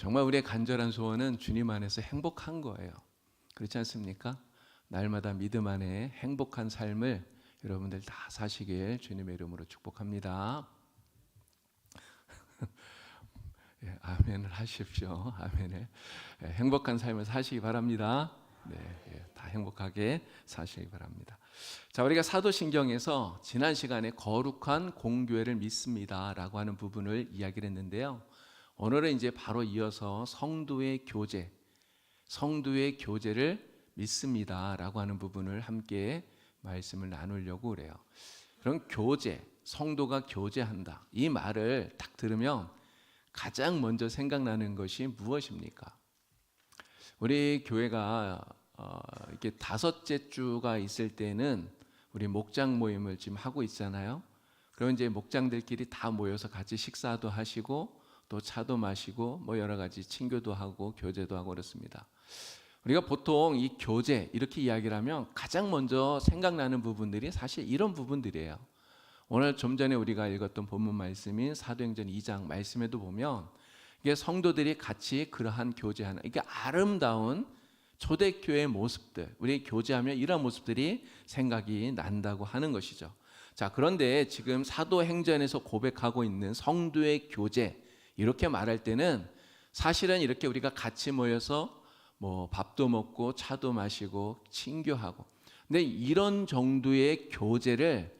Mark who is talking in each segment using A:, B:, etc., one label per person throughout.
A: 정말 우리의 간절한 소원은 주님 안에서 행복한 거예요. 그렇지 않습니까? 날마다 믿음 안에 행복한 삶을 여러분들 다 사시길 주님의 이름으로 축복합니다. 예, 아멘을 하십시오. 아멘을. 예, 행복한 삶을 사시기 바랍니다. 네, 예, 다 행복하게 사시기 바랍니다. 자, 우리가 사도신경에서 지난 시간에 거룩한 공교회를 믿습니다라고 하는 부분을 이야기를 했는데요. 오늘은 이제 바로 이어서 성도의 교제를 믿습니다라고 하는 부분을 함께 말씀을 나누려고 그래요. 그럼 교제, 성도가 교제한다. 이 말을 딱 들으면 가장 먼저 생각나는 것이 무엇입니까? 우리 교회가 이렇게 5째 주가 있을 때는 우리 목장 모임을 지금 하고 있잖아요. 그럼 이제 목장들끼리 다 모여서 같이 식사도 하시고 또 차도 마시고 뭐 여러 가지 친교도 하고 교제도 하고 그렇습니다. 우리가 보통 이 교제 이렇게 이야기를 하면 가장 먼저 생각나는 부분들이 사실 이런 부분들이에요. 오늘 좀 전에 우리가 읽었던 본문 말씀인 사도행전 2장 말씀에도 보면 이게 성도들이 같이 그러한 교제하는 이게 아름다운 초대교회의 모습들, 우리 교제하면 이런 모습들이 생각이 난다고 하는 것이죠. 자, 그런데 지금 사도행전에서 고백하고 있는 성도의 교제 이렇게 말할 때는 사실은 이렇게 우리가 같이 모여서 뭐 밥도 먹고 차도 마시고 친교하고 근데 이런 정도의 교제를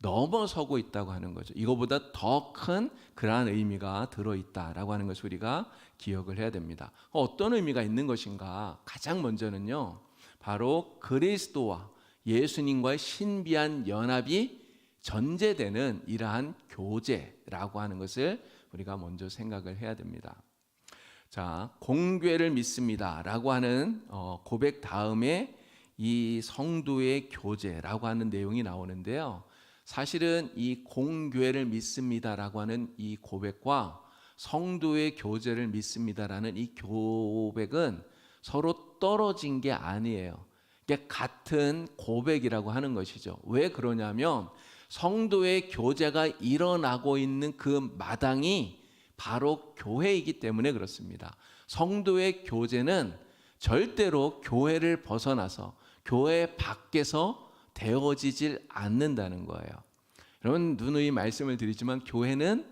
A: 넘어서고 있다고 하는 거죠. 이거보다 더 큰 그러한 의미가 들어있다라고 하는 것을 우리가 기억을 해야 됩니다. 어떤 의미가 있는 것인가? 가장 먼저는요, 바로 그리스도와 예수님과의 신비한 연합이 전제되는 이러한 교제라고 하는 것을 우리가 먼저 생각을 해야 됩니다. 자, 공교회를 믿습니다라고 하는 고백 다음에 이 성도의 교제라고 하는 내용이 나오는데요. 사실은 이 공교회를 믿습니다라고 하는 이 고백과 성도의 교제를 믿습니다라는 이 고백은 서로 떨어진 게 아니에요. 이게 같은 고백이라고 하는 것이죠. 왜 그러냐면 성도의 교제가 일어나고 있는 그 마당이 바로 교회이기 때문에 그렇습니다. 성도의 교제는 절대로 교회를 벗어나서 교회 밖에서 되어지질 않는다는 거예요. 여러분 누누이 말씀을 드리지만 교회는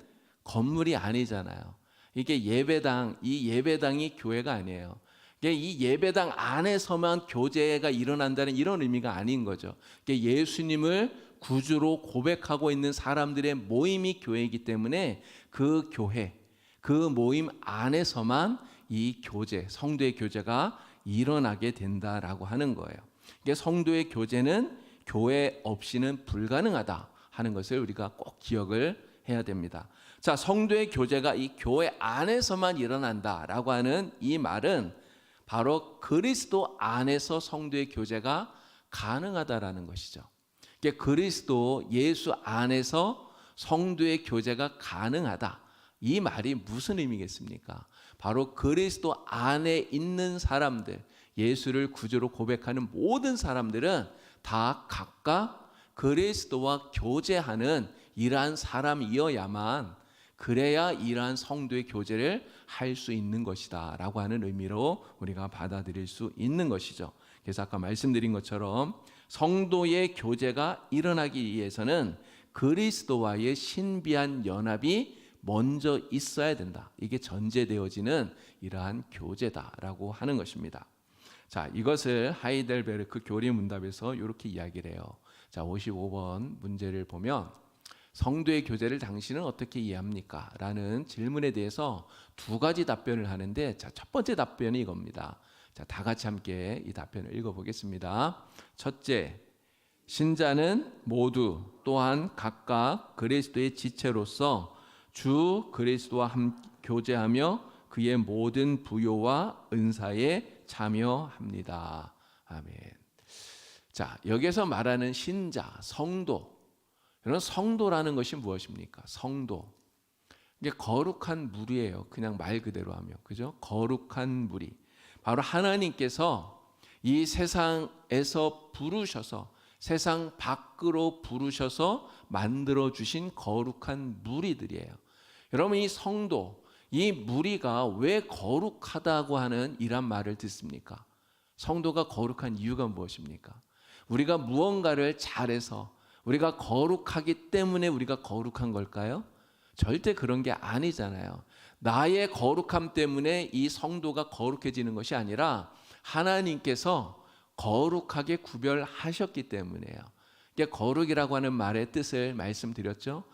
A: 건물이 아니잖아요. 이게 예배당, 이 예배당이 교회가 아니에요. 이 예배당 안에서만 교제가 일어난다는 이런 의미가 아닌 거죠. 예수님을 구주로 고백하고 있는 사람들의 모임이 교회이기 때문에 그 교회, 그 모임 안에서만 이 교제, 성도의 교제가 일어나게 된다라고 하는 거예요. 성도의 교제는 교회 없이는 불가능하다 하는 것을 우리가 꼭 기억을 해야 됩니다. 자, 성도의 교제가 이 교회 안에서만 일어난다라고 하는 이 말은 바로 그리스도 안에서 성도의 교제가 가능하다라는 것이죠. 그리스도 예수 안에서 성도의 교제가 가능하다. 이 말이 무슨 의미겠습니까? 바로 그리스도 안에 있는 사람들, 예수를 구주로 고백하는 모든 사람들은 다 각각 그리스도와 교제하는 이러한 사람이어야만 그래야 이러한 성도의 교제를 할 수 있는 것이다 라고 하는 의미로 우리가 받아들일 수 있는 것이죠. 그래서 아까 말씀드린 것처럼 성도의 교제가 일어나기 위해서는 그리스도와의 신비한 연합이 먼저 있어야 된다. 이게 전제되어지는 이러한 교제다라고 하는 것입니다. 자, 이것을 하이델베르크 교리문답에서 이렇게 이야기를 해요. 자, 55번 문제를 보면 성도의 교제를 당신은 어떻게 이해합니까? 라는 질문에 대해서 2가지 답변을 하는데, 자, 첫 번째 답변이 이겁니다. 자, 다 같이 함께 이 답변을 읽어보겠습니다. 첫째, 신자는 모두 또한 각각 그리스도의 지체로서 주 그리스도와 함께 교제하며 그의 모든 부요와 은사에 참여합니다. 아멘. 자, 여기서 말하는 신자, 성도. 이런 성도라는 것이 무엇입니까? 성도. 이게 거룩한 무리예요. 그냥 말 그대로 하면. 그죠? 거룩한 무리. 바로 하나님께서 이 세상에서 부르셔서 세상 밖으로 부르셔서 만들어 주신 거룩한 무리들이에요. 여러분 이 성도, 이 무리가 왜 거룩하다고 하는 이란 말을 듣습니까? 성도가 거룩한 이유가 무엇입니까? 우리가 무언가를 잘해서 우리가 거룩하기 때문에 우리가 거룩한 걸까요? 절대 그런 게 아니잖아요. 나의 거룩함 때문에 이 성도가 거룩해지는 것이 아니라 하나님께서 거룩하게 구별하셨기 때문이에요. 거룩이라고 하는 말의 뜻을 말씀드렸죠.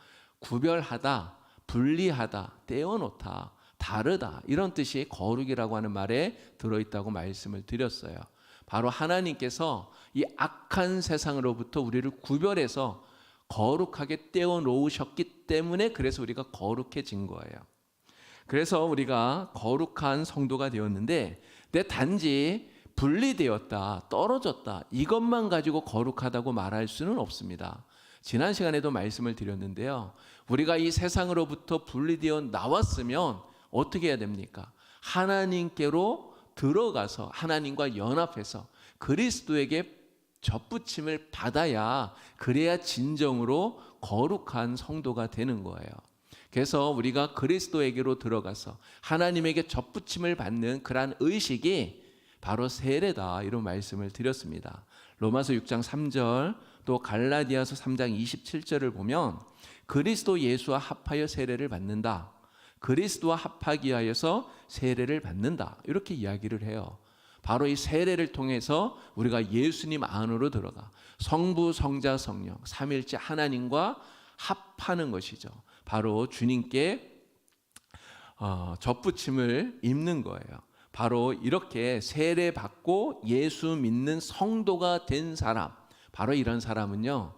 A: 구별하다, 분리하다, 떼어놓다, 다르다, 이런 뜻이 거룩이라고 하는 말에 들어있다고 말씀을 드렸어요. 바로 하나님께서 이 악한 세상으로부터 우리를 구별해서 거룩하게 떼어놓으셨기 때문에 그래서 우리가 거룩해진 거예요. 그래서 우리가 거룩한 성도가 되었는데, 내 단지 분리되었다, 떨어졌다, 이것만 가지고 거룩하다고 말할 수는 없습니다. 지난 시간에도 말씀을 드렸는데요, 우리가 이 세상으로부터 분리되어 나왔으면 어떻게 해야 됩니까? 하나님께로 들어가서 하나님과 연합해서 그리스도에게 접붙임을 받아야, 그래야 진정으로 거룩한 성도가 되는 거예요. 그래서 우리가 그리스도에게로 들어가서 하나님에게 접붙임을 받는 그러한 의식이 바로 세례다, 이런 말씀을 드렸습니다. 로마서 6장 3절, 또 갈라디아서 3장 27절을 보면 그리스도 예수와 합하여 세례를 받는다, 그리스도와 합하기 위하여서 세례를 받는다, 이렇게 이야기를 해요. 바로 이 세례를 통해서 우리가 예수님 안으로 들어가 성부, 성자, 성령 삼일째 하나님과 합하는 것이죠. 바로 주님께 접붙임을 입는 거예요. 바로 이렇게 세례받고 예수 믿는 성도가 된 사람, 바로 이런 사람은요,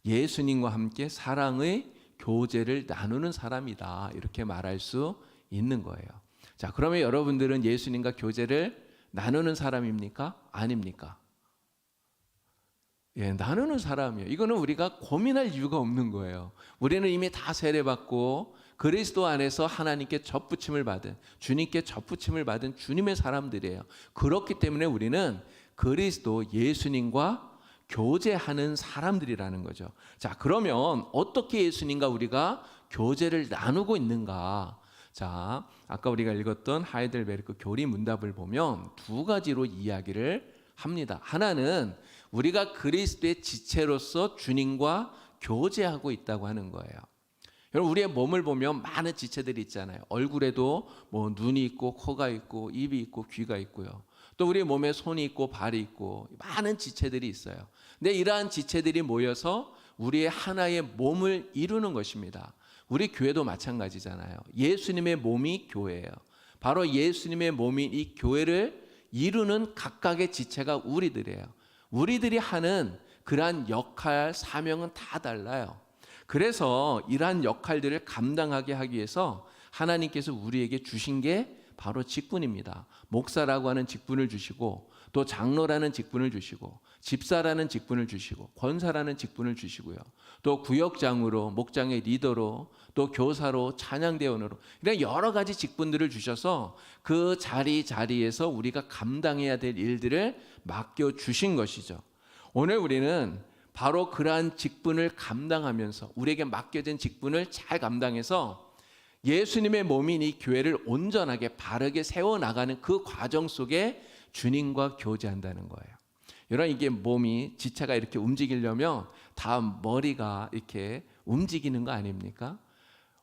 A: 예수님과 함께 사랑의 교제를 나누는 사람이다, 이렇게 말할 수 있는 거예요. 자, 그러면 여러분들은 예수님과 교제를 나누는 사람입니까? 아닙니까? 예, 나누는 사람이에요. 이거는 우리가 고민할 이유가 없는 거예요. 우리는 이미 다 세례받고 그리스도 안에서 하나님께 접붙임을 받은, 주님께 접붙임을 받은 주님의 사람들이에요. 그렇기 때문에 우리는 그리스도 예수님과 교제하는 사람들이라는 거죠. 자, 그러면 어떻게 예수님과 우리가 교제를 나누고 있는가? 자, 아까 우리가 읽었던 하이델베르크 교리 문답을 보면 두 가지로 이야기를 합니다. 하나는 우리가 그리스도의 지체로서 주님과 교제하고 있다고 하는 거예요. 여러분, 우리의 몸을 보면 많은 지체들이 있잖아요. 얼굴에도 뭐 눈이 있고 코가 있고 입이 있고 귀가 있고요. 또 우리 몸에 손이 있고 발이 있고 많은 지체들이 있어요. 근데 이러한 지체들이 모여서 우리의 하나의 몸을 이루는 것입니다. 우리 교회도 마찬가지잖아요. 예수님의 몸이 교회예요. 바로 예수님의 몸인 이 교회를 이루는 각각의 지체가 우리들이에요. 우리들이 하는 그러한 역할, 사명은 다 달라요. 그래서 이러한 역할들을 감당하게 하기 위해서 하나님께서 우리에게 주신 게 바로 직분입니다. 목사라고 하는 직분을 주시고, 또 장로라는 직분을 주시고, 집사라는 직분을 주시고, 권사라는 직분을 주시고요. 또 구역장으로, 목장의 리더로, 또 교사로, 찬양대원으로, 이런 여러 가지 직분들을 주셔서 그 자리에서 우리가 감당해야 될 일들을 맡겨주신 것이죠. 오늘 우리는 바로 그러한 직분을 감당하면서, 우리에게 맡겨진 직분을 잘 감당해서 예수님의 몸인 이 교회를 온전하게 바르게 세워나가는 그 과정 속에 주님과 교제한다는 거예요. 여러분, 이게 몸이, 지체가 이렇게 움직이려면 다 머리가 이렇게 움직이는 거 아닙니까?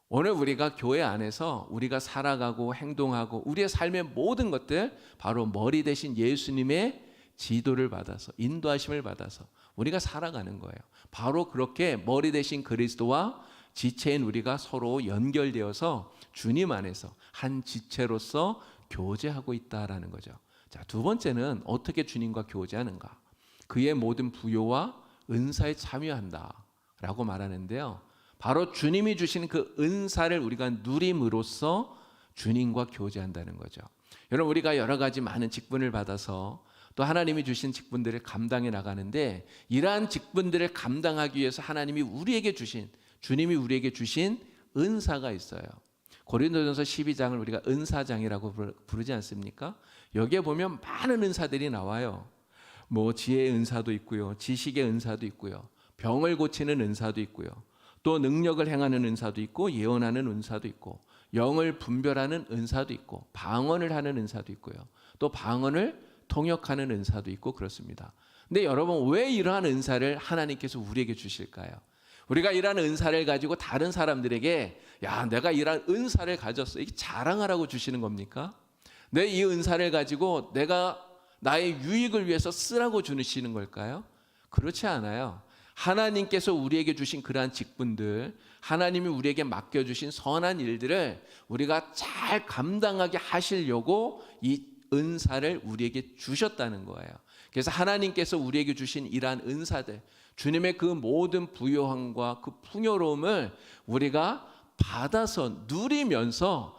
A: 오늘 우리가 교회 안에서 우리가 살아가고 행동하고 우리의 삶의 모든 것들, 바로 머리 대신 예수님의 지도를 받아서, 인도하심을 받아서 우리가 살아가는 거예요. 바로 그렇게 머리 대신 그리스도와 지체인 우리가 서로 연결되어서 주님 안에서 한 지체로서 교제하고 있다라는 거죠. 자, 두 번째는 어떻게 주님과 교제하는가? 그의 모든 부요와 은사에 참여한다라고 말하는데요. 바로 주님이 주신 그 은사를 우리가 누림으로써 주님과 교제한다는 거죠. 여러분, 우리가 여러 가지 많은 직분을 받아서 또 하나님이 주신 직분들을 감당해 나가는데, 이러한 직분들을 감당하기 위해서 하나님이 우리에게 주신, 주님이 우리에게 주신 은사가 있어요. 고린도전서 12장을 우리가 은사장이라고 부르지 않습니까? 여기에 보면 많은 은사들이 나와요. 뭐 지혜의 은사도 있고요, 지식의 은사도 있고요, 병을 고치는 은사도 있고요, 또 능력을 행하는 은사도 있고, 예언하는 은사도 있고, 영을 분별하는 은사도 있고 방언을 하는 은사도 있고요. 또 방언을 통역하는 은사도 있고 그렇습니다. 근데 여러분, 왜 이러한 은사를 하나님께서 우리에게 주실까요? 우리가 이러한 은사를 가지고 다른 사람들에게 야, 내가 이러한 은사를 가졌어, 이게 자랑하라고 주시는 겁니까? 내 이 은사를 가지고 내가 나의 유익을 위해서 쓰라고 주시는 걸까요? 그렇지 않아요. 하나님께서 우리에게 주신 그러한 직분들, 하나님이 우리에게 맡겨주신 선한 일들을 우리가 잘 감당하게 하시려고 이 은사를 우리에게 주셨다는 거예요. 그래서 하나님께서 우리에게 주신 이러한 은사들, 주님의 그 모든 부요함과 그 풍요로움을 우리가 받아서 누리면서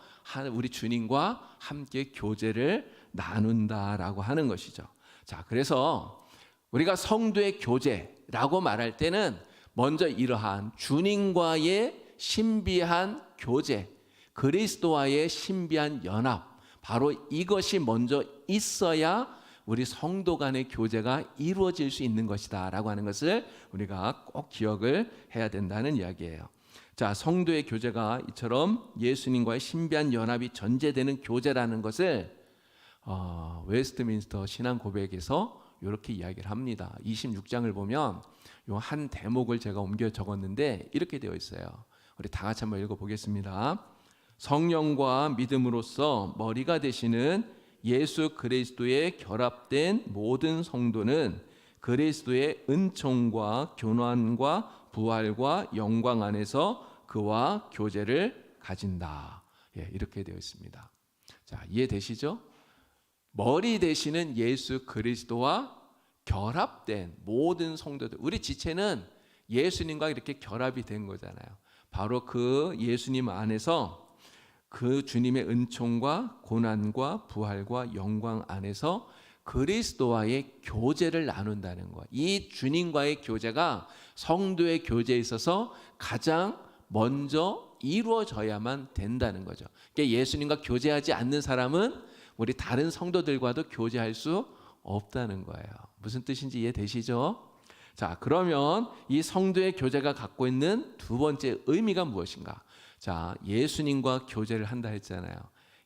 A: 우리 주님과 함께 교제를 나눈다라고 하는 것이죠. 자, 그래서 우리가 성도의 교제라고 말할 때는 먼저 이러한 주님과의 신비한 교제, 그리스도와의 신비한 연합, 바로 이것이 먼저 있어야 우리 성도 간의 교제가 이루어질 수 있는 것이다 라고 하는 것을 우리가 꼭 기억을 해야 된다는 이야기예요. 자, 성도의 교제가 이처럼 예수님과의 신비한 연합이 전제되는 교제라는 것을 웨스트민스터 신앙 고백에서 이렇게 이야기를 합니다. 26장을 보면 요 한 대목을 제가 옮겨 적었는데 이렇게 되어 있어요. 우리 다 같이 한번 읽어보겠습니다. 성령과 믿음으로써 머리가 되시는 예수 그리스도에 결합된 모든 성도는 그리스도의 은총과 교만과 부활과 영광 안에서 그와 교제를 가진다. 이렇게 되어 있습니다. 자, 이해되시죠? 머리 되시는 예수 그리스도와 결합된 모든 성도들, 우리 지체는 예수님과 이렇게 결합이 된 거잖아요. 바로 그 예수님 안에서 그 주님의 은총과 고난과 부활과 영광 안에서 그리스도와의 교제를 나눈다는 것. 이 주님과의 교제가 성도의 교제에 있어서 가장 먼저 이루어져야만 된다는 거죠. 그러니까 예수님과 교제하지 않는 사람은 우리 다른 성도들과도 교제할 수 없다는 거예요. 무슨 뜻인지 이해되시죠? 자, 그러면 이 성도의 교제가 갖고 있는 두 번째 의미가 무엇인가? 자, 예수님과 교제를 한다 했잖아요.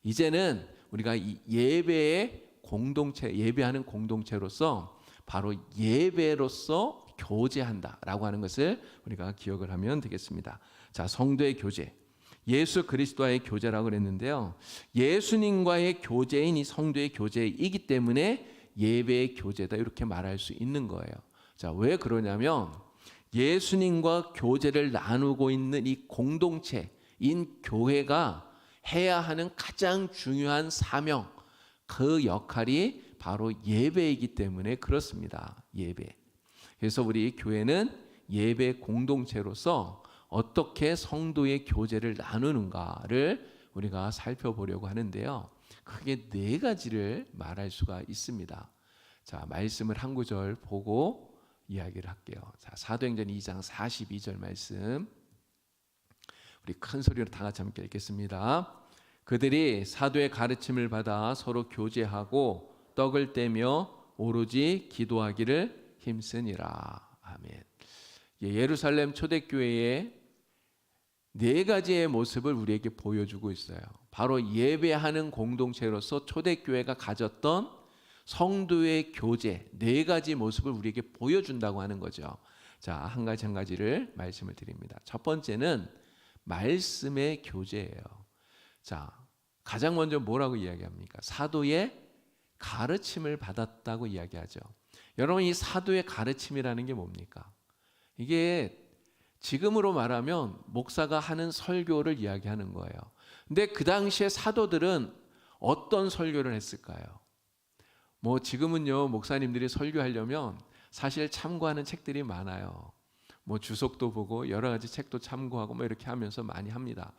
A: 이제는 우리가 이 예배의 공동체, 예배하는 공동체로서 바로 예배로서 교제한다라고 하는 것을 우리가 기억을 하면 되겠습니다. 자, 성도의 교제, 예수 그리스도와의 교제라고 그랬는데요. 예수님과의 교제인 이 성도의 교제이기 때문에 예배의 교제다 이렇게 말할 수 있는 거예요. 자, 왜 그러냐면 예수님과 교제를 나누고 있는 이 공동체인 교회가 해야 하는 가장 중요한 사명, 그 역할이 바로 예배이기 때문에 그렇습니다. 예배. 그래서 우리 교회는 예배 공동체로서 어떻게 성도의 교제를 나누는가를 우리가 살펴보려고 하는데요. 크게 네 가지를 말할 수가 있습니다. 자, 말씀을 한 구절 보고 이야기를 할게요. 자, 사도행전 2장 42절 말씀. 우리 큰 소리로 다 같이 함께 읽겠습니다. 그들이 사도의 가르침을 받아 서로 교제하고 떡을 떼며 오로지 기도하기를 힘쓰니라. 아멘. 예루살렘 초대교회의 네 가지의 모습을 우리에게 보여주고 있어요. 바로 예배하는 공동체로서 초대교회가 가졌던 성도의 교제 네 가지 모습을 우리에게 보여준다고 하는 거죠. 자, 한 가지 한 가지를 말씀을 드립니다. 첫 번째는 말씀의 교제예요. 자, 가장 먼저 뭐라고 이야기합니까? 사도의 가르침을 받았다고 이야기하죠. 여러분, 이 사도의 가르침이라는 게 뭡니까? 이게 지금으로 말하면 목사가 하는 설교를 이야기하는 거예요. 근데 그 당시에 사도들은 어떤 설교를 했을까요? 뭐 지금은요, 목사님들이 설교하려면 사실 참고하는 책들이 많아요. 뭐 주석도 보고 여러 가지 책도 참고하고 뭐 이렇게 하면서 많이 합니다.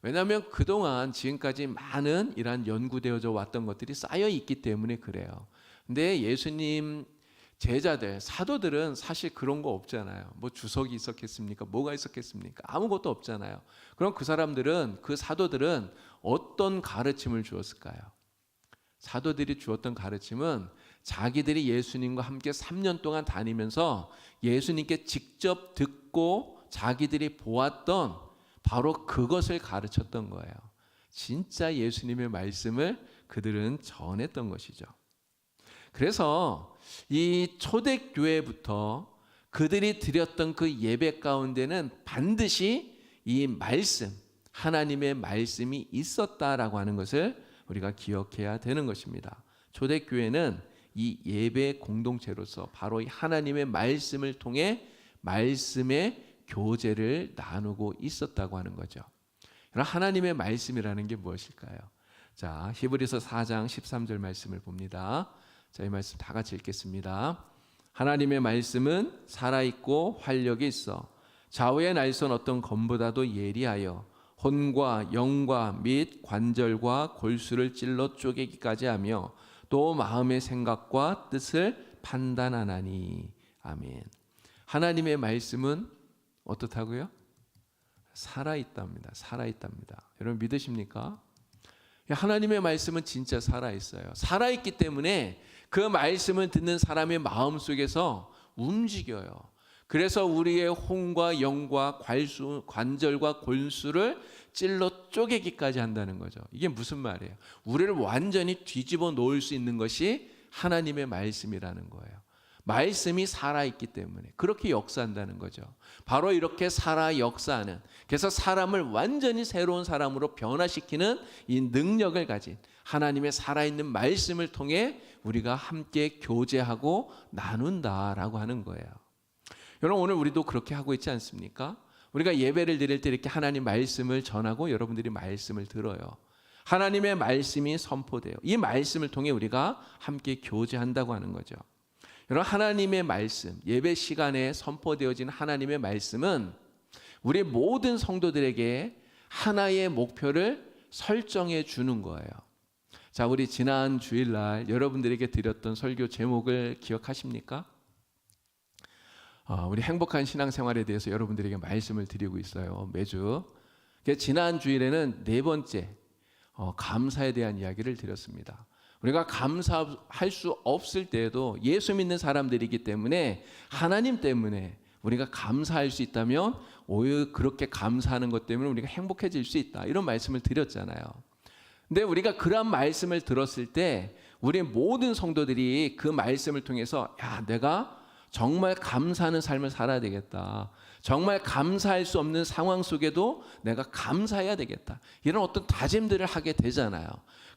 A: 왜냐하면 그동안 지금까지 많은 이러한 연구되어져 왔던 것들이 쌓여 있기 때문에 그래요. 근데 예수님 제자들, 사도들은 사실 그런 거 없잖아요. 뭐 주석이 있었겠습니까? 뭐가 있었겠습니까? 아무것도 없잖아요. 그럼 그 사람들은, 그 사도들은 어떤 가르침을 주었을까요? 사도들이 주었던 가르침은 자기들이 예수님과 함께 3년 동안 다니면서 예수님께 직접 듣고 자기들이 보았던 바로 그것을 가르쳤던 거예요. 진짜 예수님의 말씀을 그들은 전했던 것이죠. 그래서 이 초대교회부터 그들이 드렸던 그 예배 가운데는 반드시 이 말씀, 하나님의 말씀이 있었다라고 하는 것을 우리가 기억해야 되는 것입니다. 초대교회는 이 예배 공동체로서 바로 이 하나님의 말씀을 통해 말씀의 교제를 나누고 있었다고 하는 거죠. 하나님의 말씀이라는 게 무엇일까요? 자, 히브리서 4장 13절 말씀을 봅니다. 자, 이 말씀 다 같이 읽겠습니다. 하나님의 말씀은 살아있고 활력이 있어 좌우의 날선 어떤 검보다도 예리하여 혼과 영과 및 관절과 골수를 찔러 쪼개기까지 하며 또 마음의 생각과 뜻을 판단하나니. 아멘. 하나님의 말씀은 어떻다고요? 살아있답니다. 살아있답니다. 여러분 믿으십니까? 하나님의 말씀은 진짜 살아있어요. 살아있기 때문에 그 말씀을 듣는 사람의 마음속에서 움직여요. 그래서 우리의 혼과 영과 관절과 골수를 찔러 쪼개기까지 한다는 거죠. 이게 무슨 말이에요? 우리를 완전히 뒤집어 놓을 수 있는 것이 하나님의 말씀이라는 거예요. 말씀이 살아있기 때문에 그렇게 역사한다는 거죠. 바로 이렇게 살아 역사하는, 그래서 사람을 완전히 새로운 사람으로 변화시키는 이 능력을 가진 하나님의 살아있는 말씀을 통해 우리가 함께 교제하고 나눈다라고 하는 거예요. 여러분 오늘 우리도 그렇게 하고 있지 않습니까? 우리가 예배를 드릴 때 이렇게 하나님 말씀을 전하고 여러분들이 말씀을 들어요. 하나님의 말씀이 선포돼요. 이 말씀을 통해 우리가 함께 교제한다고 하는 거죠. 여러분 하나님의 말씀, 예배 시간에 선포되어진 하나님의 말씀은 우리 모든 성도들에게 하나의 목표를 설정해 주는 거예요. 자, 우리 지난 주일날 여러분들에게 드렸던 설교 제목을 기억하십니까? 우리 행복한 신앙생활에 대해서 여러분들에게 말씀을 드리고 있어요. 매주. 지난 주일에는 네 번째 감사에 대한 이야기를 드렸습니다. 우리가 감사할 수 없을 때에도 예수 믿는 사람들이기 때문에 하나님 때문에 우리가 감사할 수 있다면 오히려 그렇게 감사하는 것 때문에 우리가 행복해질 수 있다. 이런 말씀을 드렸잖아요. 근데 우리가 그런 말씀을 들었을 때 우리 모든 성도들이 그 말씀을 통해서 야, 내가 정말 감사하는 삶을 살아야 되겠다. 정말 감사할 수 없는 상황 속에도 내가 감사해야 되겠다. 이런 어떤 다짐들을 하게 되잖아요.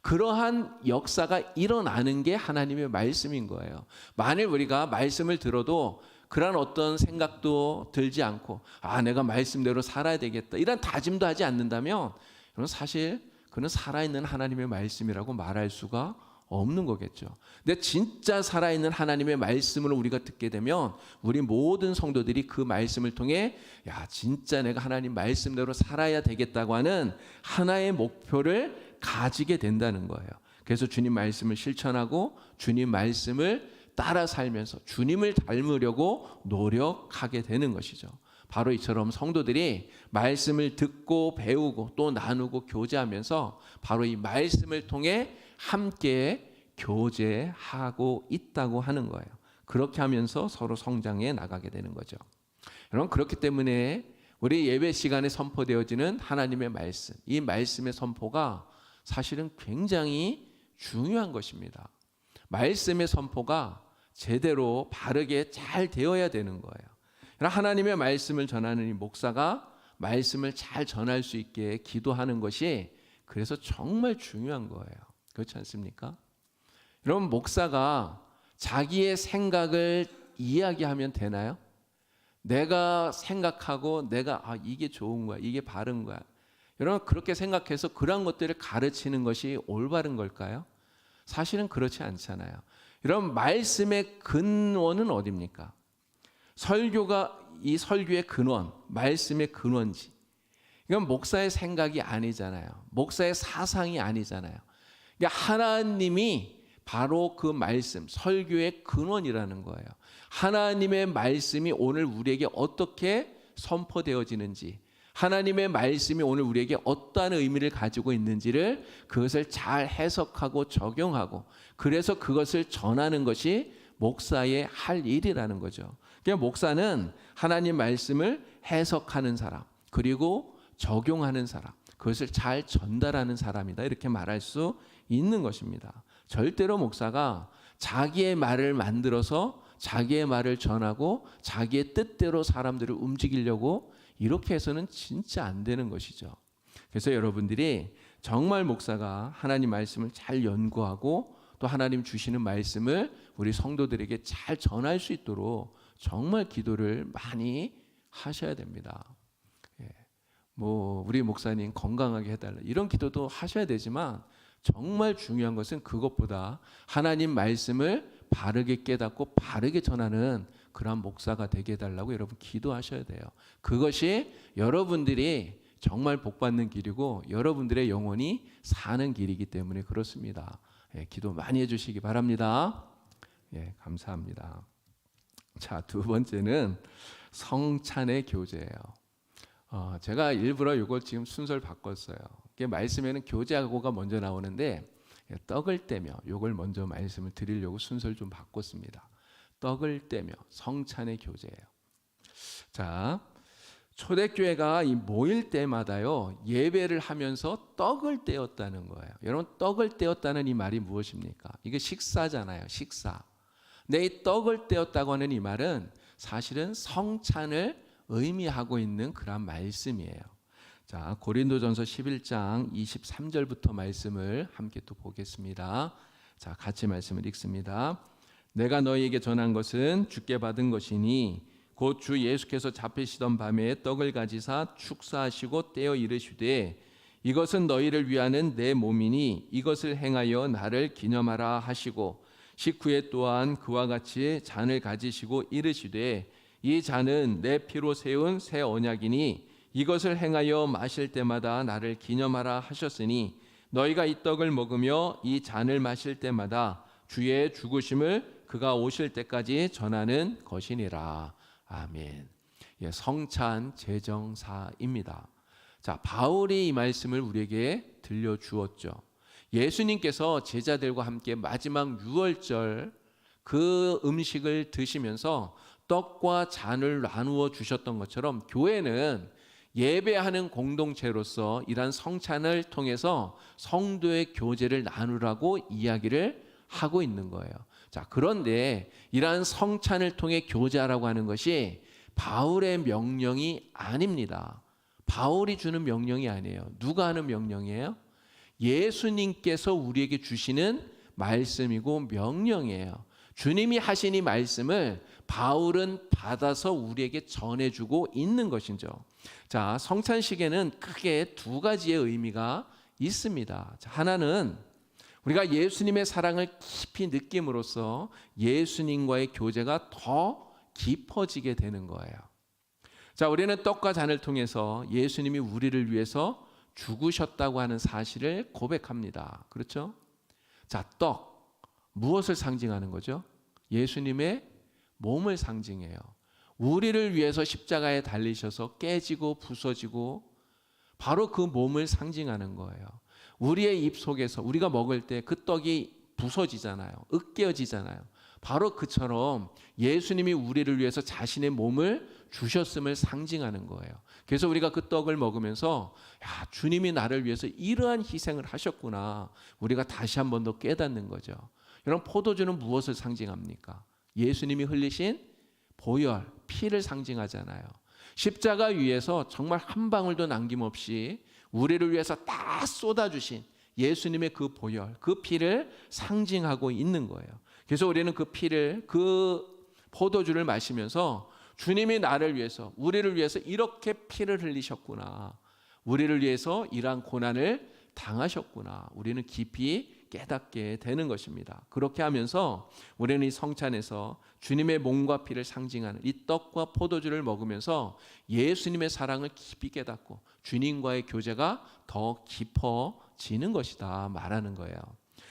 A: 그러한 역사가 일어나는 게 하나님의 말씀인 거예요. 만일 우리가 말씀을 들어도 그런 어떤 생각도 들지 않고 내가 말씀대로 살아야 되겠다. 이런 다짐도 하지 않는다면 사실 그는 살아있는 하나님의 말씀이라고 말할 수가 없는 거겠죠. 근데 진짜 살아있는 하나님의 말씀을 우리가 듣게 되면 우리 모든 성도들이 그 말씀을 통해 야, 진짜 내가 하나님 말씀대로 살아야 되겠다고 하는 하나의 목표를 가지게 된다는 거예요. 그래서 주님 말씀을 실천하고 주님 말씀을 따라 살면서 주님을 닮으려고 노력하게 되는 것이죠. 바로 이처럼 성도들이 말씀을 듣고 배우고 또 나누고 교제하면서 바로 이 말씀을 통해 함께 교제하고 있다고 하는 거예요. 그렇게 하면서 서로 성장해 나가게 되는 거죠. 여러분 그렇기 때문에 우리 예배 시간에 선포되어지는 하나님의 말씀, 이 말씀의 선포가 사실은 굉장히 중요한 것입니다. 말씀의 선포가 제대로 바르게 잘 되어야 되는 거예요. 하나님의 말씀을 전하는 이 목사가 말씀을 잘 전할 수 있게 기도하는 것이 그래서 정말 중요한 거예요. 그렇지 않습니까? 여러분 목사가 자기의 생각을 이야기하면 되나요? 내가 생각하고 내가 이게 좋은 거야, 이게 바른 거야. 여러분 그렇게 생각해서 그런 것들을 가르치는 것이 올바른 걸까요? 사실은 그렇지 않잖아요. 여러분 말씀의 근원은 어디입니까? 설교가 이 설교의 근원, 말씀의 근원지. 이건 목사의 생각이 아니잖아요. 목사의 사상이 아니잖아요. 그러니까 하나님이 바로 그 말씀, 설교의 근원이라는 거예요. 하나님의 말씀이 오늘 우리에게 어떻게 선포되어지는지, 하나님의 말씀이 오늘 우리에게 어떠한 의미를 가지고 있는지를 그것을 잘 해석하고 적용하고 그래서 그것을 전하는 것이 목사의 할 일이라는 거죠. 그러니까 목사는 하나님 말씀을 해석하는 사람, 그리고 적용하는 사람, 그것을 잘 전달하는 사람이다. 이렇게 말할 수 있는 것입니다. 절대로 목사가 자기의 말을 만들어서 자기의 말을 전하고 자기의 뜻대로 사람들을 움직이려고 이렇게 해서는 진짜 안 되는 것이죠. 그래서 여러분들이 정말 목사가 하나님 말씀을 잘 연구하고 또 하나님 주시는 말씀을 우리 성도들에게 잘 전할 수 있도록 정말 기도를 많이 하셔야 됩니다. 우리 목사님 건강하게 해달라 이런 기도도 하셔야 되지만 정말 중요한 것은 그것보다 하나님 말씀을 바르게 깨닫고 바르게 전하는 그런 목사가 되게 해달라고 여러분 기도하셔야 돼요. 그것이 여러분들이 정말 복받는 길이고 여러분들의 영혼이 사는 길이기 때문에 그렇습니다. 기도 많이 해주시기 바랍니다. 감사합니다. 자, 두 번째는 성찬의 교제예요. 제가 일부러 이걸 지금 순서를 바꿨어요. 말씀에는 교제하고가 먼저 나오는데 떡을 떼며 이걸 먼저 말씀을 드리려고 순서를 좀 바꿨습니다. 떡을 떼며 성찬의 교제예요. 자, 초대교회가 이 모일 때마다요 예배를 하면서 떡을 떼었다는 거예요. 여러분 떡을 떼었다는 이 말이 무엇입니까? 이게 식사잖아요. 식사. 근데 이 떡을 떼었다고 하는 이 말은 사실은 성찬을 의미하고 있는 그런 말씀이에요. 자, 고린도전서 11장 23절부터 말씀을 함께 또 보겠습니다. 자, 같이 말씀을 읽습니다. 내가 너희에게 전한 것은 주께 받은 것이니 곧 주 예수께서 잡히시던 밤에 떡을 가지사 축사하시고 떼어 이르시되 이것은 너희를 위하는 내 몸이니 이것을 행하여 나를 기념하라 하시고 식후에 또한 그와 같이 잔을 가지시고 이르시되 이 잔은 내 피로 세운 새 언약이니 이것을 행하여 마실 때마다 나를 기념하라 하셨으니 너희가 이 떡을 먹으며 이 잔을 마실 때마다 주의 죽으심을 그가 오실 때까지 전하는 것이니라. 아멘. 성찬 제정사입니다. 자, 바울이 이 말씀을 우리에게 들려주었죠. 예수님께서 제자들과 함께 마지막 유월절 그 음식을 드시면서 떡과 잔을 나누어 주셨던 것처럼 교회는 예배하는 공동체로서 이러한 성찬을 통해서 성도의 교제를 나누라고 이야기를 하고 있는 거예요. 자, 그런데 이러한 성찬을 통해 교제하라고 하는 것이 바울의 명령이 아닙니다. 바울이 주는 명령이 아니에요. 누가 하는 명령이에요? 예수님께서 우리에게 주시는 말씀이고 명령이에요. 주님이 하신 이 말씀을 바울은 받아서 우리에게 전해주고 있는 것이죠. 자, 성찬식에는 크게 두 가지의 의미가 있습니다. 자, 하나는 우리가 예수님의 사랑을 깊이 느낌으로써 예수님과의 교제가 더 깊어지게 되는 거예요. 자, 우리는 떡과 잔을 통해서 예수님이 우리를 위해서 죽으셨다고 하는 사실을 고백합니다. 그렇죠? 자, 떡 무엇을 상징하는 거죠? 예수님의 몸을 상징해요. 우리를 위해서 십자가에 달리셔서 깨지고 부서지고 바로 그 몸을 상징하는 거예요. 우리의 입 속에서 우리가 먹을 때 그 떡이 부서지잖아요. 으깨어지잖아요. 바로 그처럼 예수님이 우리를 위해서 자신의 몸을 주셨음을 상징하는 거예요. 그래서 우리가 그 떡을 먹으면서 야, 주님이 나를 위해서 이러한 희생을 하셨구나. 우리가 다시 한 번 더 깨닫는 거죠. 여러분, 포도주는 무엇을 상징합니까? 예수님이 흘리신 보혈, 피를 상징하잖아요. 십자가 위에서 정말 한 방울도 남김없이 우리를 위해서 다 쏟아주신 예수님의 그 보혈, 그 피를 상징하고 있는 거예요. 그래서 우리는 그 피를, 그 포도주를 마시면서 주님이 나를 위해서, 우리를 위해서 이렇게 피를 흘리셨구나. 우리를 위해서 이러한 고난을 당하셨구나. 우리는 깊이 깨닫게 되는 것입니다. 그렇게 하면서 우리는 이 성찬에서 주님의 몸과 피를 상징하는 이 떡과 포도주를 먹으면서 예수님의 사랑을 깊이 깨닫고 주님과의 교제가 더 깊어지는 것이다 말하는 거예요.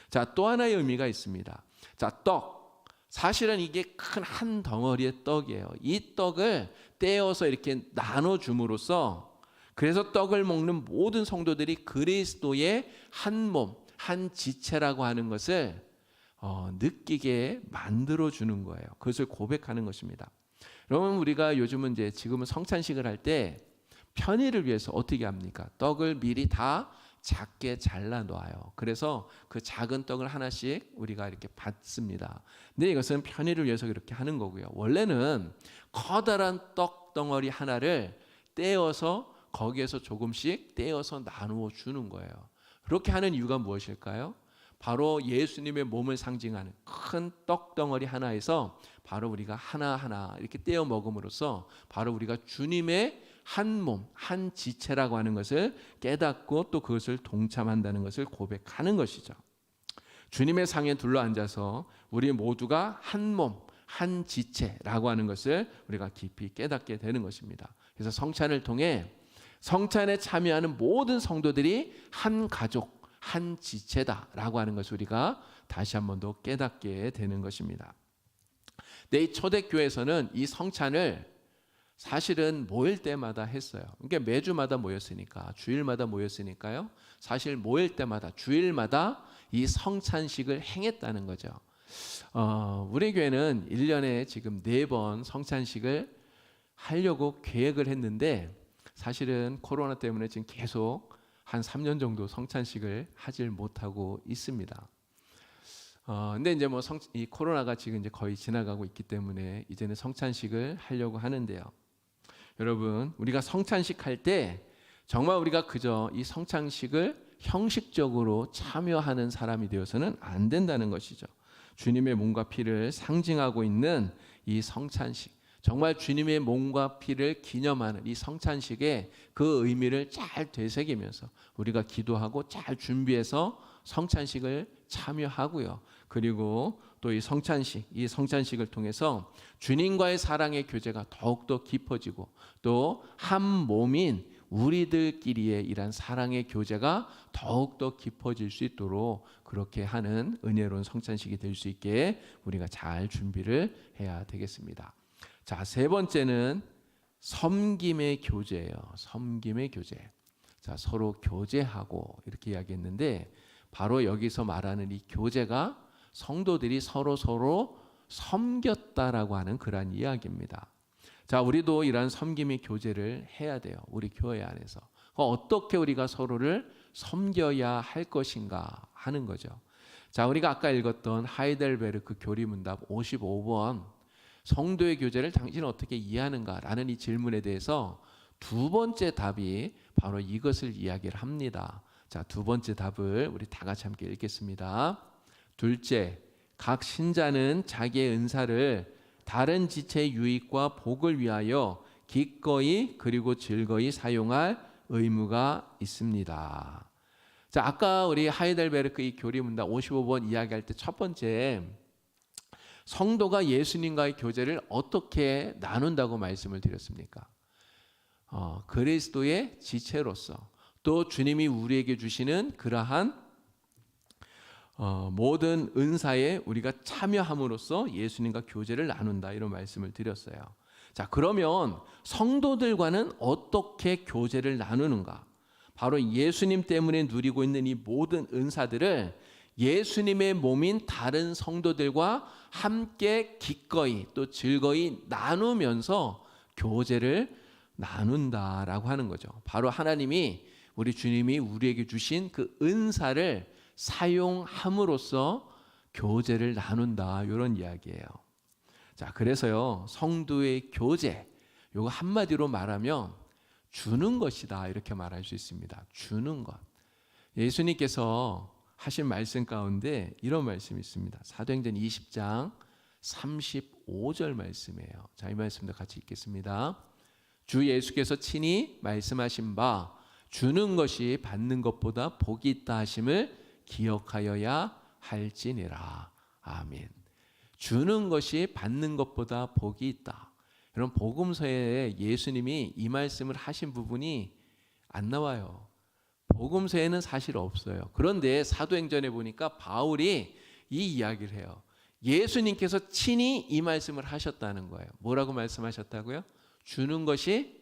A: 자, 또 하나의 의미가 있습니다. 자, 떡. 사실은 이게 큰 한 덩어리의 떡이에요. 이 떡을 떼어서 이렇게 나눠줌으로써 그래서 떡을 먹는 모든 성도들이 그리스도의 한 몸, 한 지체라고 하는 것을 느끼게 만들어주는 거예요. 그것을 고백하는 것입니다. 여러분, 우리가 요즘은 지금은 성찬식을 할 때 편의를 위해서 어떻게 합니까? 떡을 미리 다 작게 잘라 놓아요. 그래서 그 작은 떡을 하나씩 우리가 이렇게 받습니다. 근데 이것은 편의를 위해서 그렇게 하는 거고요. 원래는 커다란 떡 덩어리 하나를 떼어서 거기에서 조금씩 떼어서 나누어 주는 거예요. 그렇게 하는 이유가 무엇일까요? 바로 예수님의 몸을 상징하는 큰 떡 덩어리 하나에서 바로 우리가 하나하나 이렇게 떼어 먹음으로써 바로 우리가 주님의 한 몸, 한 지체라고 하는 것을 깨닫고 또 그것을 동참한다는 것을 고백하는 것이죠. 주님의 상에 둘러앉아서 우리 모두가 한 몸, 한 지체라고 하는 것을 우리가 깊이 깨닫게 되는 것입니다. 그래서 성찬을 통해 성찬에 참여하는 모든 성도들이 한 가족, 한 지체다라고 하는 것을 우리가 다시 한 번 더 깨닫게 되는 것입니다. 이 초대교회에서는 이 성찬을 사실은 모일 때마다 했어요. 그러니까 매주마다 모였으니까, 주일마다 모였으니까요. 사실 모일 때마다, 주일마다 이 성찬식을 행했다는 거죠. 우리 교회는 1년에 지금 4번 성찬식을 하려고 계획을 했는데 사실은 코로나 때문에 지금 계속 한 3년 정도 성찬식을 하질 못하고 있습니다. 근데 이제 이 코로나가 지금 이제 거의 지나가고 있기 때문에 이제는 성찬식을 하려고 하는데요. 여러분, 우리가 성찬식 할 때 정말 우리가 그저 이 성찬식을 형식적으로 참여하는 사람이 되어서는 안 된다는 것이죠. 주님의 몸과 피를 상징하고 있는 이 성찬식, 정말 주님의 몸과 피를 기념하는 이 성찬식의 그 의미를 잘 되새기면서 우리가 기도하고 잘 준비해서 성찬식을 참여하고요. 그리고 또 이 성찬식을 통해서 주님과의 사랑의 교제가 더욱더 깊어지고 또 한 몸인 우리들끼리의 이런 사랑의 교제가 더욱더 깊어질 수 있도록 그렇게 하는 은혜로운 성찬식이 될 수 있게 우리가 잘 준비를 해야 되겠습니다. 자, 3번째는 섬김의 교제예요. 섬김의 교제. 자, 서로 교제하고 이렇게 이야기했는데 바로 여기서 말하는 이 교제가 성도들이 서로 섬겼다라고 하는 그러한 이야기입니다. 자, 우리도 이러한 섬김의 교제를 해야 돼요. 우리 교회 안에서. 어떻게 우리가 서로를 섬겨야 할 것인가 하는 거죠. 자, 우리가 아까 읽었던 하이델베르크 교리문답 55번 성도의 교제를 당신은 어떻게 이해하는가라는 이 질문에 대해서 2번째 답이 바로 이것을 이야기를 합니다. 자, 2번째 답을 우리 다 같이 함께 읽겠습니다. 둘째, 각 신자는 자기의 은사를 다른 지체의 유익과 복을 위하여 기꺼이 그리고 즐거이 사용할 의무가 있습니다. 자, 아까 우리 하이델베르크 이 교리문답 55번 이야기할 때 첫 번째, 성도가 예수님과의 교제를 어떻게 나눈다고 말씀을 드렸습니까? 그리스도의 지체로서 또 주님이 우리에게 주시는 그러한 모든 은사에 우리가 참여함으로써 예수님과 교제를 나눈다 이런 말씀을 드렸어요. 자, 그러면 성도들과는 어떻게 교제를 나누는가? 바로 예수님 때문에 누리고 있는 이 모든 은사들을 예수님의 몸인 다른 성도들과 함께 기꺼이 또 즐거이 나누면서 교제를 나눈다라고 하는 거죠. 바로 하나님이 우리 주님이 우리에게 주신 그 은사를 사용함으로써 교제를 나눈다 이런 이야기예요. 자, 그래서요 성도의 교제 요거 한마디로 말하면 주는 것이다 이렇게 말할 수 있습니다. 주는 것. 예수님께서 하신 말씀 가운데 이런 말씀이 있습니다. 사도행전 20장 35절 말씀이에요. 자, 이 말씀도 같이 읽겠습니다. 주 예수께서 친히 말씀하신 바 주는 것이 받는 것보다 복이 있다 하심을 기억하여야 할지니라. 아멘. 주는 것이 받는 것보다 복이 있다. 여러분, 복음서에 예수님이 이 말씀을 하신 부분이 안 나와요. 복음서에는 사실 없어요. 그런데 사도행전에 보니까 바울이 이 이야기를 해요. 예수님께서 친히 이 말씀을 하셨다는 거예요. 뭐라고 말씀하셨다고요? 주는 것이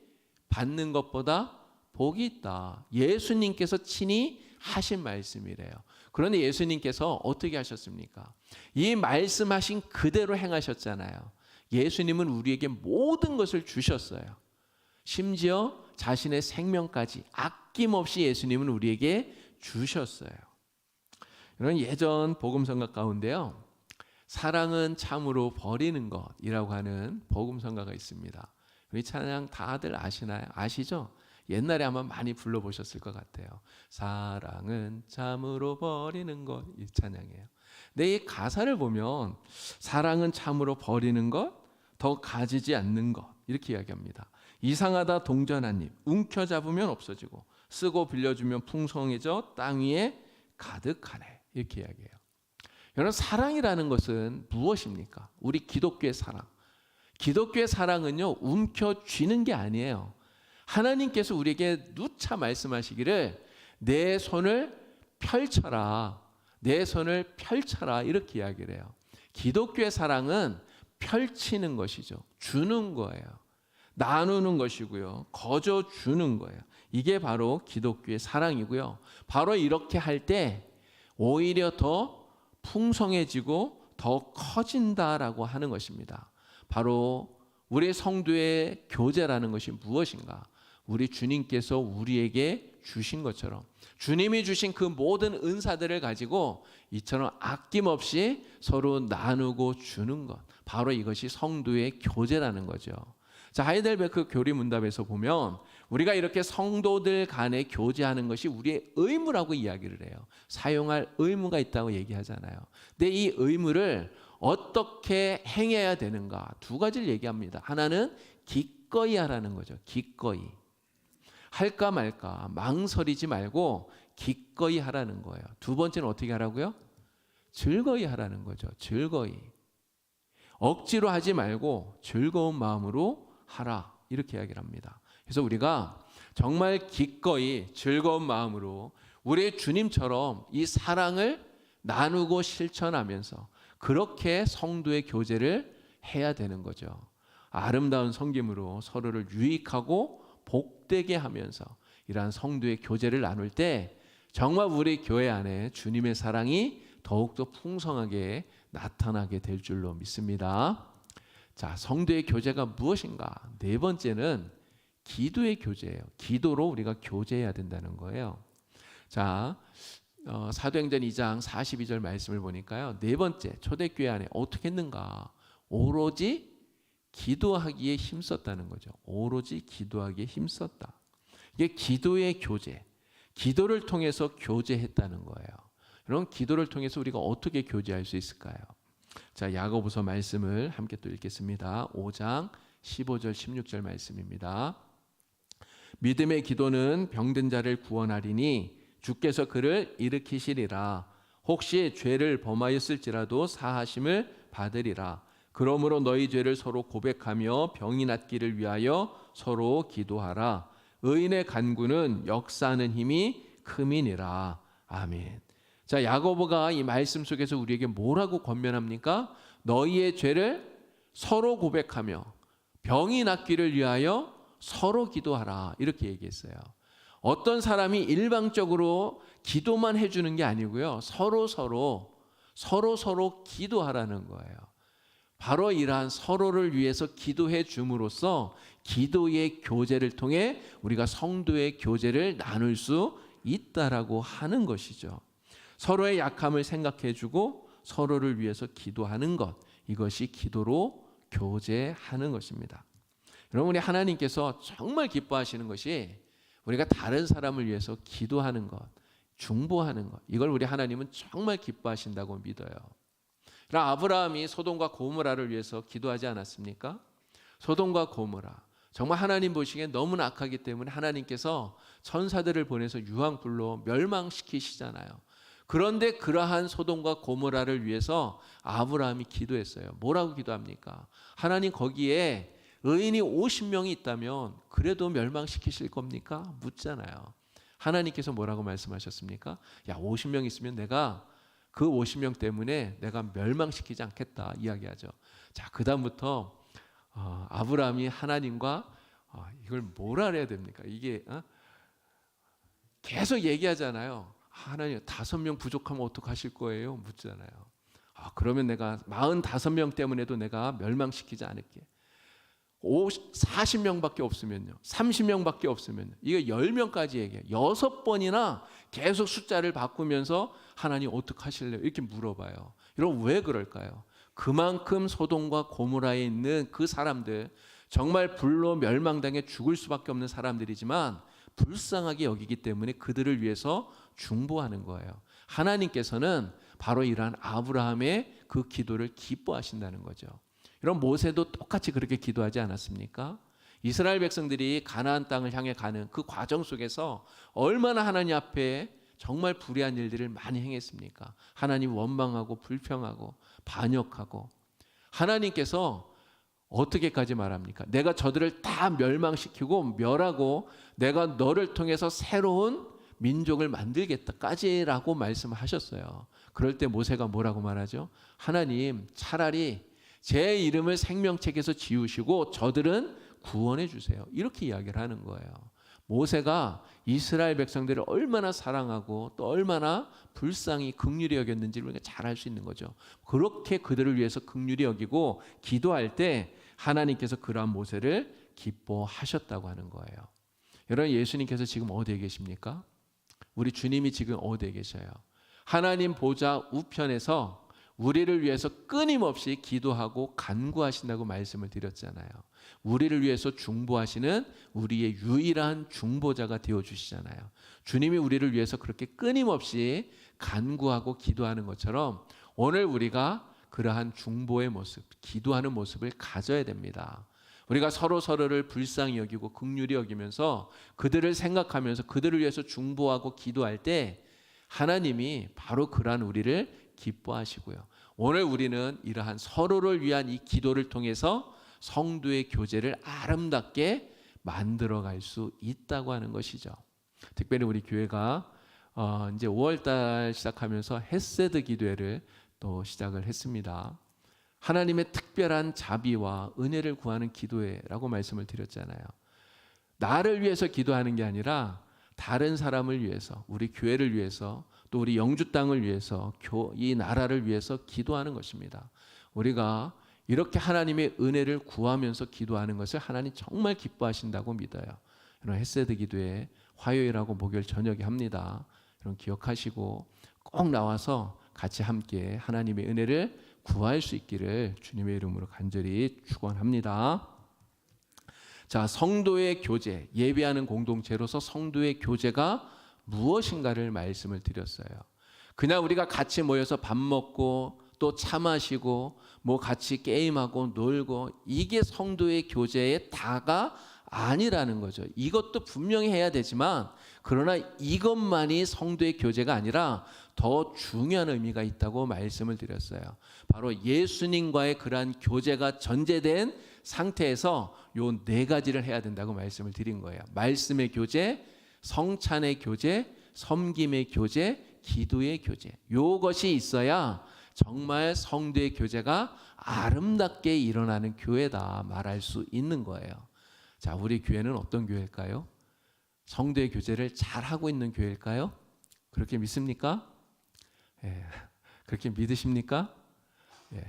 A: 받는 것보다 복이 있다. 예수님께서 친히 하신 말씀이래요. 그런데 예수님께서 어떻게 하셨습니까? 이 말씀하신 그대로 행하셨잖아요. 예수님은 우리에게 모든 것을 주셨어요. 심지어 자신의 생명까지 아낌없이 예수님은 우리에게 주셨어요. 이런 예전 복음성가 가운데요, 사랑은 참으로 버리는 것이라고 하는 복음성가가 있습니다. 우리 찬양 다들 아시나요? 아시죠? 옛날에 아마 많이 불러보셨을 것 같아요. 사랑은 참으로 버리는 것, 이 찬양이에요. 근데 이 가사를 보면 사랑은 참으로 버리는 것, 더 가지지 않는 것, 이렇게 이야기합니다. 이상하다 동전 한 입, 움켜잡으면 없어지고 쓰고 빌려주면 풍성해져 땅 위에 가득하네, 이렇게 이야기해요. 여러분, 사랑이라는 것은 무엇입니까? 우리 기독교의 사랑. 기독교의 사랑은요, 움켜쥐는 게 아니에요. 하나님께서 우리에게 누차 말씀하시기를 내 손을 펼쳐라, 내 손을 펼쳐라, 이렇게 이야기를 해요. 기독교의 사랑은 펼치는 것이죠. 주는 거예요. 나누는 것이고요. 거저 주는 거예요. 이게 바로 기독교의 사랑이고요. 바로 이렇게 할 때 오히려 더 풍성해지고 더 커진다라고 하는 것입니다. 바로 우리 성도의 교제라는 것이 무엇인가? 우리 주님께서 우리에게 주신 것처럼 주님이 주신 그 모든 은사들을 가지고 이처럼 아낌없이 서로 나누고 주는 것, 바로 이것이 성도의 교제라는 거죠. 자, 하이델베르크 교리문답에서 보면 우리가 이렇게 성도들 간에 교제하는 것이 우리의 의무라고 이야기를 해요. 사용할 의무가 있다고 얘기하잖아요. 근데 이 의무를 어떻게 행해야 되는가? 두 가지를 얘기합니다. 하나는 기꺼이 하라는 거죠. 기꺼이. 할까 말까 망설이지 말고 기꺼이 하라는 거예요. 두 번째는 어떻게 하라고요? 즐거이 하라는 거죠. 즐거이. 억지로 하지 말고 즐거운 마음으로 하라, 이렇게 이야기를 합니다. 그래서 우리가 정말 기꺼이 즐거운 마음으로 우리의 주님처럼 이 사랑을 나누고 실천하면서 그렇게 성도의 교제를 해야 되는 거죠. 아름다운 섬김으로 서로를 유익하고 복되게 하면서 이러한 성도의 교제를 나눌 때 정말 우리 교회 안에 주님의 사랑이 더욱더 풍성하게 나타나게 될 줄로 믿습니다. 자, 성도의 교제가 무엇인가? 네 번째는 기도의 교제예요. 기도로 우리가 교제해야 된다는 거예요. 자, 사도행전 2장 42절 말씀을 보니까요, 네 번째 초대교회 안에 어떻게 했는가? 오로지 기도하기에 힘썼다는 거죠. 오로지 기도하기에 힘썼다. 이게 기도의 교제, 기도를 통해서 교제했다는 거예요. 그럼 기도를 통해서 우리가 어떻게 교제할 수 있을까요? 자, 야고보서 말씀을 함께 또 읽겠습니다. 5장 15절 16절 말씀입니다. 믿음의 기도는 병든 자를 구원하리니 주께서 그를 일으키시리라. 혹시 죄를 범하였을지라도 사하심을 받으리라. 그러므로 너희 죄를 서로 고백하며 병이 낫기를 위하여 서로 기도하라. 의인의 간구는 역사하는 힘이 큼이니라. 아멘. 자, 야고보가 이 말씀 속에서 우리에게 뭐라고 권면합니까? 너희의 죄를 서로 고백하며 병이 낫기를 위하여 서로 기도하라, 이렇게 얘기했어요. 어떤 사람이 일방적으로 기도만 해주는 게 아니고요, 서로 기도하라는 거예요. 바로 이러한 서로를 위해서 기도해 줌으로써 기도의 교제를 통해 우리가 성도의 교제를 나눌 수 있다라고 하는 것이죠. 서로의 약함을 생각해 주고 서로를 위해서 기도하는 것, 이것이 기도로 교제하는 것입니다. 여러분, 우리 하나님께서 정말 기뻐하시는 것이 우리가 다른 사람을 위해서 기도하는 것, 중보하는 것, 이걸 우리 하나님은 정말 기뻐하신다고 믿어요. 그럼 아브라함이 소돔과 고모라를 위해서 기도하지 않았습니까? 소돔과 고모라, 정말 하나님 보시기엔 너무나 악하기 때문에 하나님께서 천사들을 보내서 유황불로 멸망시키시잖아요. 그런데 그러한 소돔과 고모라를 위해서 아브라함이 기도했어요. 뭐라고 기도합니까? 하나님, 거기에 의인이 50명이 있다면 그래도 멸망시키실 겁니까? 묻잖아요. 하나님께서 뭐라고 말씀하셨습니까? 야, 50명 있으면 내가 그 50명 때문에 내가 멸망시키지 않겠다 이야기하죠. 자, 그 다음부터 아브라함이 하나님과 이걸 뭐라 해야 됩니까? 이게 계속 얘기하잖아요. 하나님, 5명 부족하면 어떡하실 거예요? 묻잖아요. 그러면 내가 45명 때문에도 내가 멸망시키지 않을게. 40명밖에 없으면요, 30명밖에 없으면요, 이거 10명까지 얘기해요. 6번이나 계속 숫자를 바꾸면서 하나님 어떻게 하실래요? 이렇게 물어봐요. 여러분 왜 그럴까요? 그만큼 소돔과 고모라에 있는 그 사람들, 정말 불로 멸망당해 죽을 수밖에 없는 사람들이지만 불쌍하게 여기기 때문에 그들을 위해서 중보하는 거예요. 하나님께서는 바로 이러한 아브라함의 그 기도를 기뻐하신다는 거죠. 여러분 모세도 똑같이 그렇게 기도하지 않았습니까? 이스라엘 백성들이 가나안 땅을 향해 가는 그 과정 속에서 얼마나 하나님 앞에 정말 불의한 일들을 많이 행했습니까? 하나님 원망하고 불평하고 반역하고, 하나님께서 어떻게까지 말합니까? 내가 저들을 다 멸망시키고 멸하고 내가 너를 통해서 새로운 민족을 만들겠다까지라고 말씀하셨어요. 그럴 때 모세가 뭐라고 말하죠? 하나님 차라리 제 이름을 생명책에서 지우시고 저들은 구원해 주세요. 이렇게 이야기를 하는 거예요. 모세가 이스라엘 백성들을 얼마나 사랑하고 또 얼마나 불쌍히 긍휼히 여겼는지를 우리가 잘 알 수 있는 거죠. 그렇게 그들을 위해서 긍휼히 여기고 기도할 때 하나님께서 그러한 모세를 기뻐하셨다고 하는 거예요. 여러분 예수님께서 지금 어디에 계십니까? 우리 주님이 지금 어디에 계셔요? 하나님 보좌 우편에서 우리를 위해서 끊임없이 기도하고 간구하신다고 말씀을 드렸잖아요. 우리를 위해서 중보하시는 우리의 유일한 중보자가 되어주시잖아요. 주님이 우리를 위해서 그렇게 끊임없이 간구하고 기도하는 것처럼 오늘 우리가 그러한 중보의 모습, 기도하는 모습을 가져야 됩니다. 우리가 서로를 불쌍히 여기고 긍휼히 여기면서 그들을 생각하면서 그들을 위해서 중보하고 기도할 때 하나님이 바로 그러한 우리를 기뻐하시고요. 오늘 우리는 이러한 서로를 위한 이 기도를 통해서 성도의 교제를 아름답게 만들어갈 수 있다고 하는 것이죠. 특별히 우리 교회가 이제 5월달 시작하면서 헤세드 기도회를 또 시작을 했습니다. 하나님의 특별한 자비와 은혜를 구하는 기도회라고 말씀을 드렸잖아요. 나를 위해서 기도하는 게 아니라 다른 사람을 위해서, 우리 교회를 위해서, 또 우리 영주 땅을 위해서, 이 나라를 위해서 기도하는 것입니다. 우리가 이렇게 하나님의 은혜를 구하면서 기도하는 것을 하나님 정말 기뻐하신다고 믿어요. 여러분 헤세드 기도회 화요일하고 목요일 저녁에 합니다. 여러분 기억하시고 꼭 나와서 같이 함께 하나님의 은혜를 구할 수 있기를 주님의 이름으로 간절히 축원합니다. 자, 성도의 교제, 예배하는 공동체로서 성도의 교제가 무엇인가를 말씀을 드렸어요. 그냥 우리가 같이 모여서 밥 먹고 또 차 마시고 뭐 같이 게임하고 놀고 이게 성도의 교제의 다가 아니라는 거죠. 이것도 분명히 해야 되지만 그러나 이것만이 성도의 교제가 아니라 더 중요한 의미가 있다고 말씀을 드렸어요. 바로 예수님과의 그러한 교제가 전제된 상태에서 요 4가지를 해야 된다고 말씀을 드린 거예요. 말씀의 교제, 성찬의 교제, 섬김의 교제, 기도의 교제. 요것이 있어야 정말 성도의 교제가 아름답게 일어나는 교회다 말할 수 있는 거예요. 자, 우리 교회는 어떤 교회일까요? 성도의 교제를 잘하고 있는 교회일까요? 그렇게 믿습니까? 예, 그렇게 믿으십니까? 예,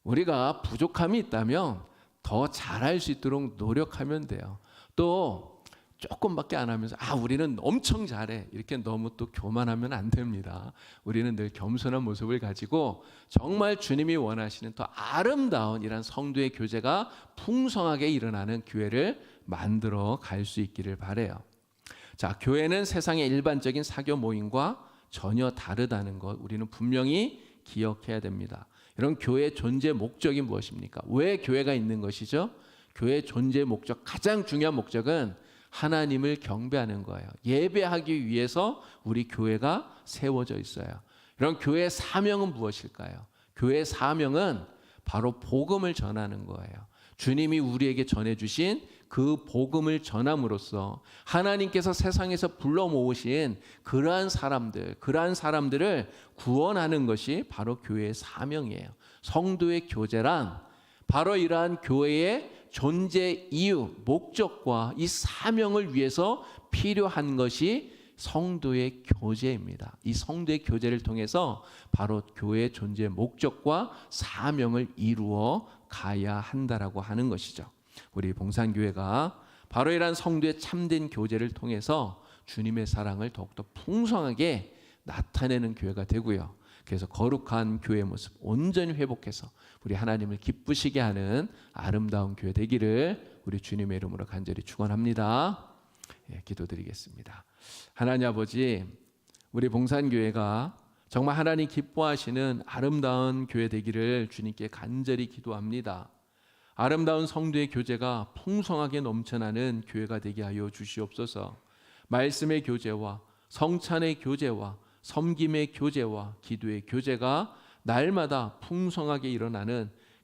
A: 우리가 부족함이 있다면 더 잘할 수 있도록 노력하면 돼요. 또 조금밖에 안 하면서 우리는 엄청 잘해 이렇게 너무 또 교만하면 안 됩니다. 우리는 늘 겸손한 모습을 가지고 정말 주님이 원하시는 더 아름다운 이런 성도의 교제가 풍성하게 일어나는 교회를 만들어 갈 수 있기를 바라요. 자, 교회는 세상의 일반적인 사교 모임과 전혀 다르다는 것 우리는 분명히 기억해야 됩니다. 여러분 교회의 존재 목적이 무엇입니까? 왜 교회가 있는 것이죠? 교회의 존재 목적, 가장 중요한 목적은 하나님을 경배하는 거예요. 예배하기 위해서 우리 교회가 세워져 있어요. 이런 교회의 사명은 무엇일까요? 교회의 사명은 바로 복음을 전하는 거예요. 주님이 우리에게 전해주신 그 복음을 전함으로써 하나님께서 세상에서 불러 모으신 그러한 사람들을 구원하는 것이 바로 교회의 사명이에요. 성도의 교제란 바로 이러한 교회의 존재 이유, 목적과 이 사명을 위해서 필요한 것이 성도의 교제입니다. 이 성도의 교제를 통해서 바로 교회의 존재 목적과 사명을 이루어 가야 한다라고 하는 것이죠. 우리 봉산교회가 바로 이러한 성도의 참된 교제를 통해서 주님의 사랑을 더욱더 풍성하게 나타내는 교회가 되고요. 그래서 거룩한 교회 모습 온전히 회복해서 우리 하나님을 기쁘시게 하는 아름다운 교회 되기를 우리 주님의 이름으로 간절히 축원합니다. 기도드리겠습니다. 하나님 아버지, 우리 봉산교회가 정말 하나님 기뻐하시는 아름다운 교회 되기를 주님께 간절히 기도합니다. 아름다운 성도의 교제가 풍성하게 넘쳐나는 교회가 되게 하여 주시옵소서. 말씀의 교제와 성찬의 교제와 섬김의 교제와 기도의 교제가 날마다 풍성하게 일어나는